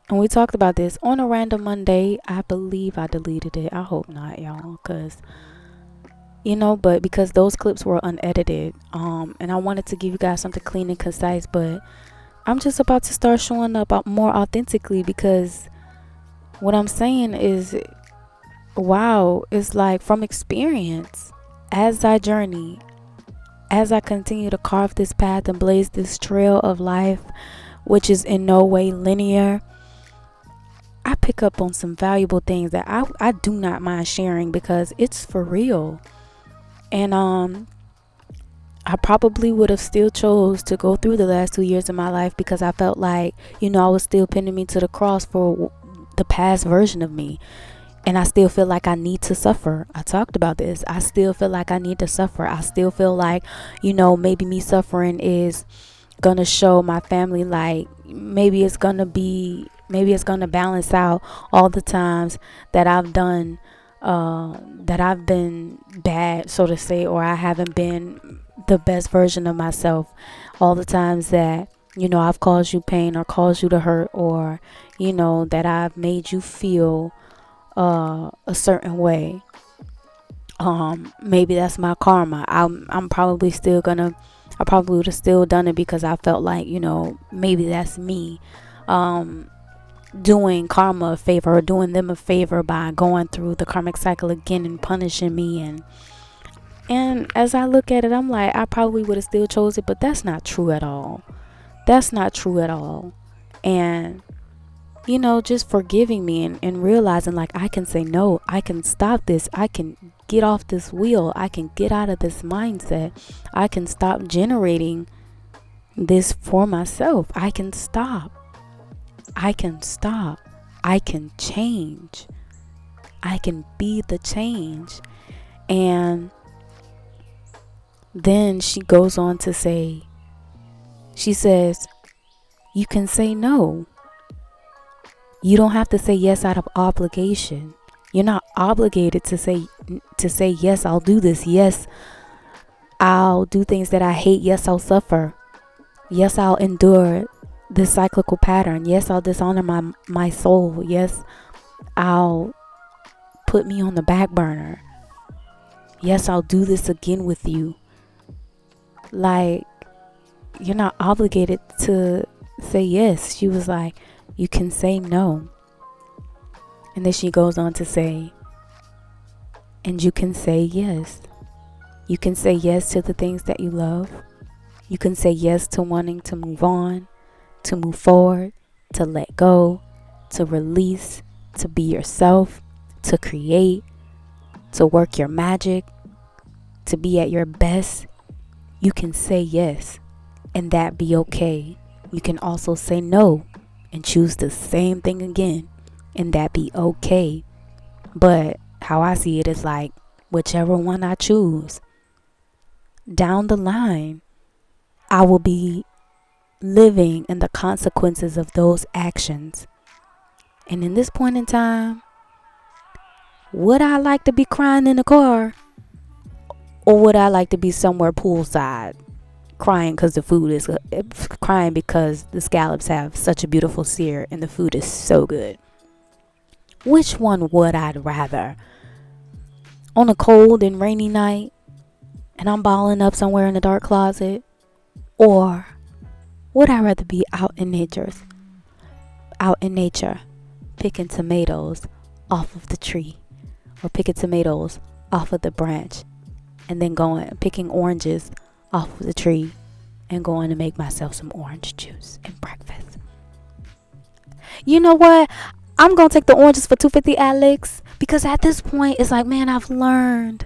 And we talked about this on a random Monday. I believe I deleted it. I hope not, y'all, because but because those clips were unedited, and I wanted to give you guys something clean and concise, but I'm just about to start showing up more authentically, because what I'm saying is, wow, it's like from experience, as I journey, as I continue to carve this path and blaze this trail of life, which is in no way linear, I pick up on some valuable things that I do not mind sharing, because it's for real. And I probably would have still chose to go through the last 2 years of my life, because I felt like, I was still pinning me to the cross for the past version of me. And I still feel like I need to suffer. I talked about this. I still feel like I need to suffer. I still feel like, maybe me suffering is gonna show my family, like maybe it's gonna balance out all the times that I've done, that I've been bad, so to say, or I haven't been the best version of myself. All the times that, I've caused you pain or caused you to hurt, or, that I've made you feel a certain way. Maybe that's my karma. I'm probably still gonna I probably would have still done it, because I felt like, maybe that's me doing karma a favor, or doing them a favor by going through the karmic cycle again and punishing me. And as I look at it, I'm like, I probably would have still chose it, but that's not true at all. That's not true at all. And just forgiving me, and realizing, like, I can say no, I can stop this, I can get off this wheel, I can get out of this mindset, I can stop generating this for myself. I can stop. I can change. I can be the change. And then she goes on to say, she says, you can say no. You don't have to say yes out of obligation. You're not obligated to say yes, I'll do this. Yes, I'll do things that I hate. Yes, I'll suffer. Yes, I'll endure this cyclical pattern. Yes, I'll dishonor my soul. Yes, I'll put me on the back burner. Yes, I'll do this again with you. Like, you're not obligated to say yes. She was like, you can say no. And then she goes on to say, and you can say yes. You can say yes to the things that you love. You can say yes to wanting to move on, to move forward, to let go, to release, to be yourself, to create, to work your magic, to be at your best. You can say yes, and that be okay. You can also say no and choose the same thing again, and that be okay. But how I see it is like, whichever one I choose, down the line, I will be living in the consequences of those actions. And in this point in time, would I like to be crying in the car, or would I like to be somewhere poolside crying because crying because the scallops have such a beautiful sear and the food is so good? Which one would I rather? On a cold and rainy night, and I'm balling up somewhere in the dark closet? Or would I rather be out in nature, picking tomatoes off of the tree, or picking tomatoes off of the branch, and then picking oranges off of the tree, and going to make myself some orange juice and breakfast? You know what? I'm going to take the oranges for $2.50, Alex, because at this point, it's like, man, I've learned.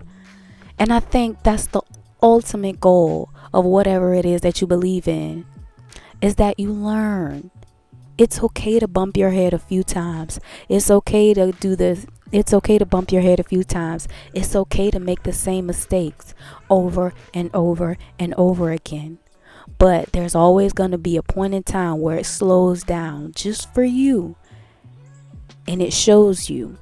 And I think that's the ultimate goal of whatever it is that you believe in, is that you learn. It's okay to bump your head a few times. It's okay to do this. It's okay to bump your head a few times. It's okay to make the same mistakes over and over and over again. But there's always going to be a point in time where it slows down just for you. And it shows you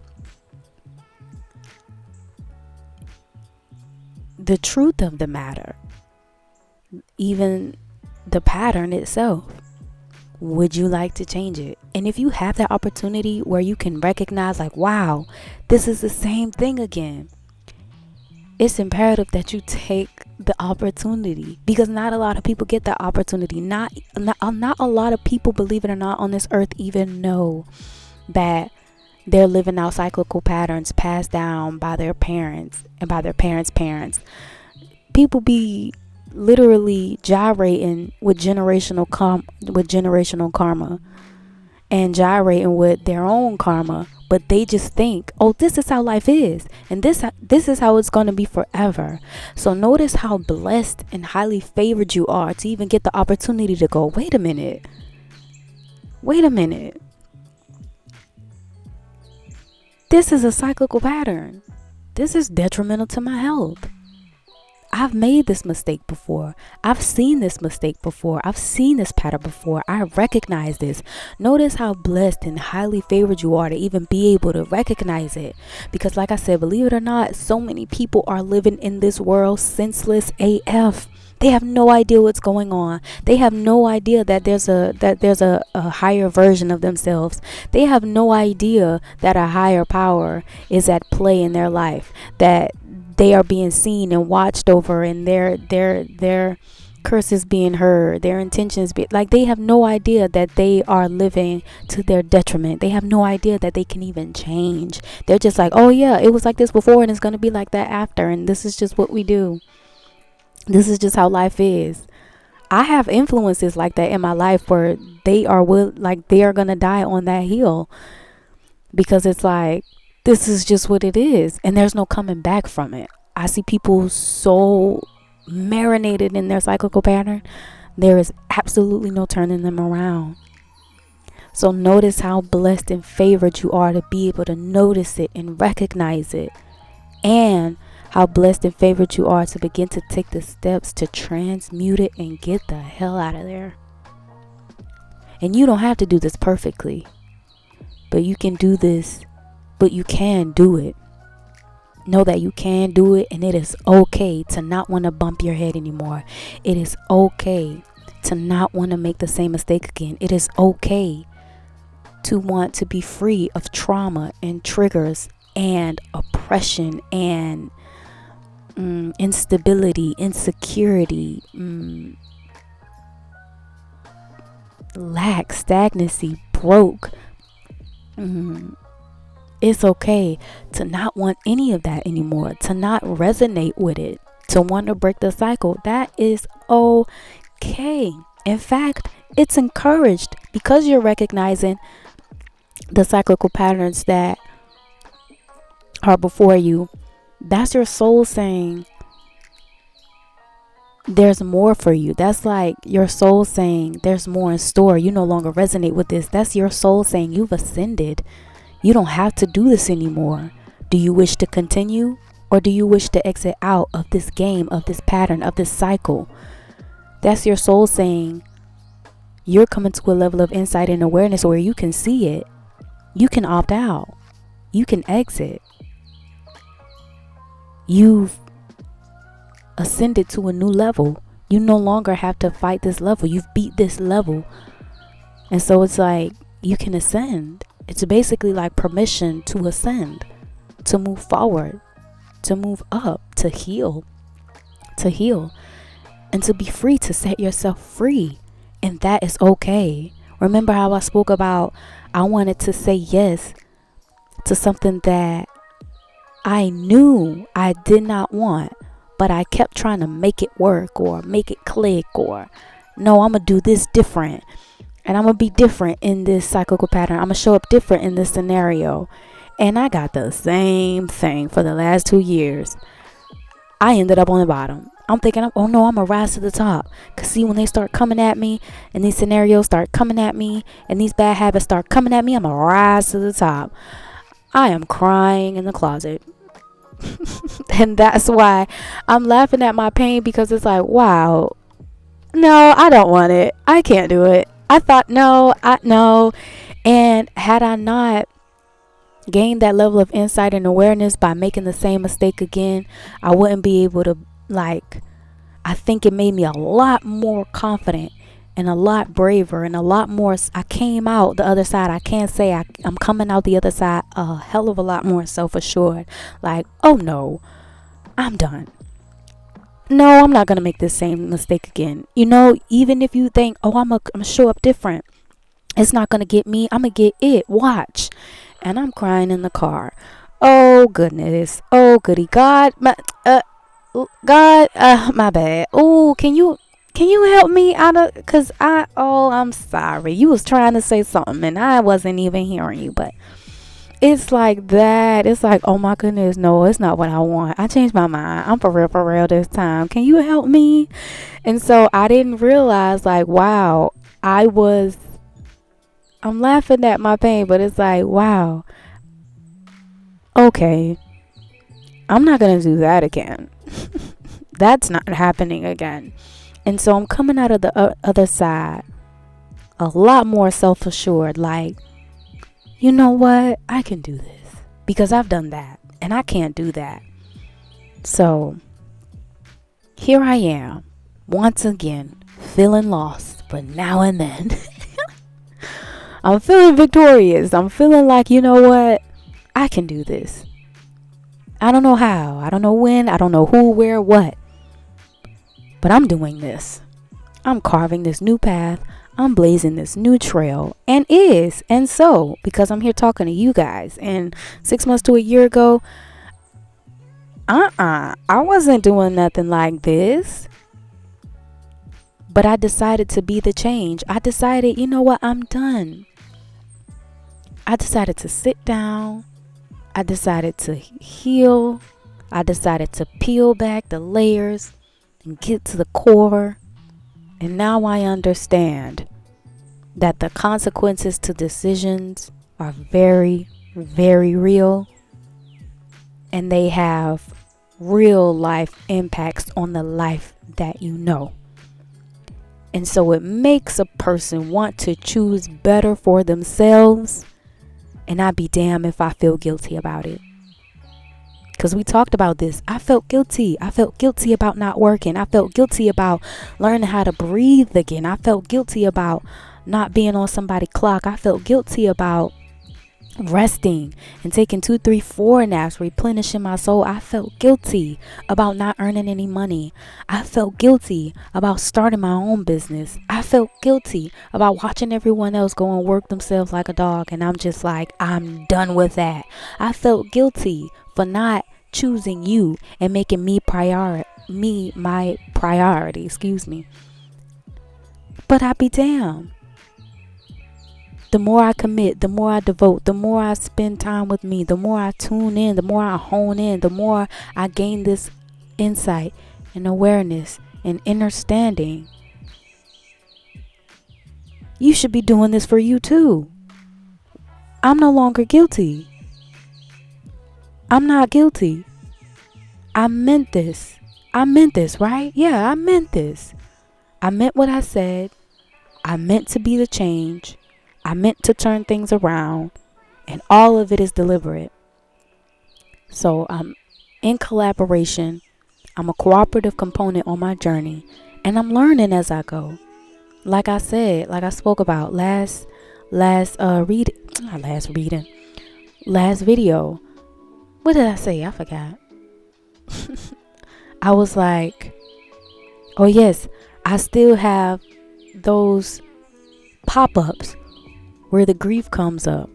the truth of the matter, even the pattern itself. Would you like to change it? And if you have that opportunity where you can recognize, like, wow, this is the same thing again, it's imperative that you take the opportunity, because not a lot of people get that opportunity. Not a lot of people, believe it or not, on this earth even know that they're living out cyclical patterns passed down by their parents and by their parents' parents. People be literally gyrating with generational karma and gyrating with their own karma, but they just think, oh, this is how life is, and this is how it's going to be forever. So notice how blessed and highly favored you are to even get the opportunity to go, wait a minute, this is a cyclical pattern. This is detrimental to my health. I've made this mistake before. I've seen this mistake before. I've seen this pattern before. I recognize this. Notice how blessed and highly favored you are to even be able to recognize it. Because like I said, believe it or not, so many people are living in this world senseless AF. They have no idea what's going on. They have no idea that there's a higher version of themselves. They have no idea that a higher power is at play in their life, that they are being seen and watched over, and their curses being heard, their intentions they have no idea that they are living to their detriment. They have no idea that they can even change. They're just like, oh yeah, it was like this before and it's going to be like that after, and this is just what we do. This is just how life is. I have influences like that in my life where they are going to die on that hill, because it's like, this is just what it is, and there's no coming back from it. I see people so marinated in their cyclical pattern, there is absolutely no turning them around. So notice how blessed and favored you are to be able to notice it and recognize it, and how blessed and favored you are to begin to take the steps to transmute it and get the hell out of there. And you don't have to do this perfectly, but you can do this. But you can do it. Know that you can do it, and it is okay to not want to bump your head anymore. It is okay to not want to make the same mistake again. It is okay to want to be free of trauma and triggers and oppression and instability, insecurity, lack, stagnancy, broke. It's okay to not want any of that anymore, to not resonate with it, to want to break the cycle. That is okay. In fact, it's encouraged, because you're recognizing the cyclical patterns that are before you. That's your soul saying there's more for you. That's like your soul saying there's more in store. You no longer resonate with this. That's your soul saying you've ascended. You don't have to do this anymore. Do you wish to continue, or do you wish to exit out of this game, of this pattern, of this cycle? That's your soul saying you're coming to a level of insight and awareness where you can see it. You can opt out. You can exit. You've ascended to a new level. You no longer have to fight this level. You've beat this level. And so it's like you can ascend. It's basically like permission to ascend, to move forward, to move up, to heal, and to be free, to set yourself free. And that is okay. Remember how I spoke about I wanted to say yes to something that I knew I did not want, but I kept trying to make it work or make it click, or no, I'm going to do this different. And I'm going to be different in this cyclical pattern. I'm going to show up different in this scenario. And I got the same thing for the last 2 years. I ended up on the bottom. I'm thinking, oh no, I'm going to rise to the top. Because see, when they start coming at me, and these scenarios start coming at me, and these bad habits start coming at me, I'm going to rise to the top. I am crying in the closet. And that's why I'm laughing at my pain, because it's like, wow, no, I don't want it. I can't do it. I thought, no. And had I not gained that level of insight and awareness by making the same mistake again, I wouldn't be able to, I think it made me a lot more confident and a lot braver and a lot more. I came out the other side. I can't say I'm coming out the other side a hell of a lot more self-assured. Like, oh no, I'm done. No, I'm not going to make this same mistake again. You know, even if you think, oh, I'm going to show up different, it's not going to get me. I'm going to get it. Watch. And I'm crying in the car. Oh, goodness. Oh, goody. God, my bad. Oh, can you help me out of, because I'm sorry. You was trying to say something and I wasn't even hearing you, but it's like that. It's like, oh my goodness, no, it's not what I want. I changed my mind. I'm for real this time. Can you help me? And so I didn't realize, like, wow, I'm laughing at my pain, but it's like, wow, okay, I'm not going to do that again. That's not happening again. And so I'm coming out of the other side a lot more self-assured, like, you know what? I can do this because I've done that and I can't do that. So here I am once again feeling lost, but now and then I'm feeling victorious. I'm feeling like, you know what? I can do this. I don't know how. I don't know when. I don't know who, where, what. But I'm doing this. I'm carving this new path. I'm blazing this new trail, and so because I'm here talking to you guys. And 6 months to a year ago, I wasn't doing nothing like this, but I decided to be the change. I decided, you know what, I'm done. I decided to sit down. I decided to heal. I decided to peel back the layers and get to the core. And now I understand that the consequences to decisions are very, very real. And they have real life impacts on the life that you know. And so it makes a person want to choose better for themselves. And I'd be damned if I feel guilty about it. Because we talked about this. I felt guilty. I felt guilty about not working. I felt guilty about learning how to breathe again. I felt guilty about not being on somebody's clock. I felt guilty about resting and taking 2, 3, 4 naps, replenishing my soul. I felt guilty about not earning any money. I felt guilty about starting my own business. I felt guilty about watching everyone else go and work themselves like a dog. And I'm just like, I'm done with that. I felt guilty for not choosing you and making me my priority, But I be damned. The more I commit, the more I devote, the more I spend time with me, the more I tune in, the more I hone in, the more I gain this insight and awareness and understanding. You should be doing this for you too. I'm no longer guilty. I'm not guilty. I meant this. Right? Yeah, I meant this. I meant what I said. I meant to be the change. I meant to turn things around. And all of it is deliberate. So I'm in collaboration. I'm a cooperative component on my journey. And I'm learning as I go. Like I said, like I spoke about last video. What did I say? I forgot. I was like, oh yes, I still have those pop-ups where the grief comes up.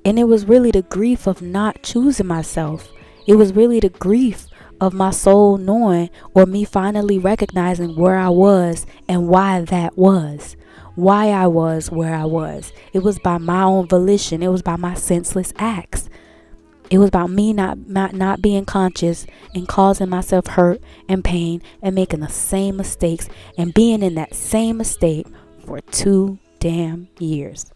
And it was really the grief of not choosing myself. It was really the grief of my soul knowing, or me finally recognizing where I was and why that was. Why I was where I was. It was by my own volition. It was by my senseless acts. It was about me not being conscious and causing myself hurt and pain and making the same mistakes and being in that same mistake for 2 damn years.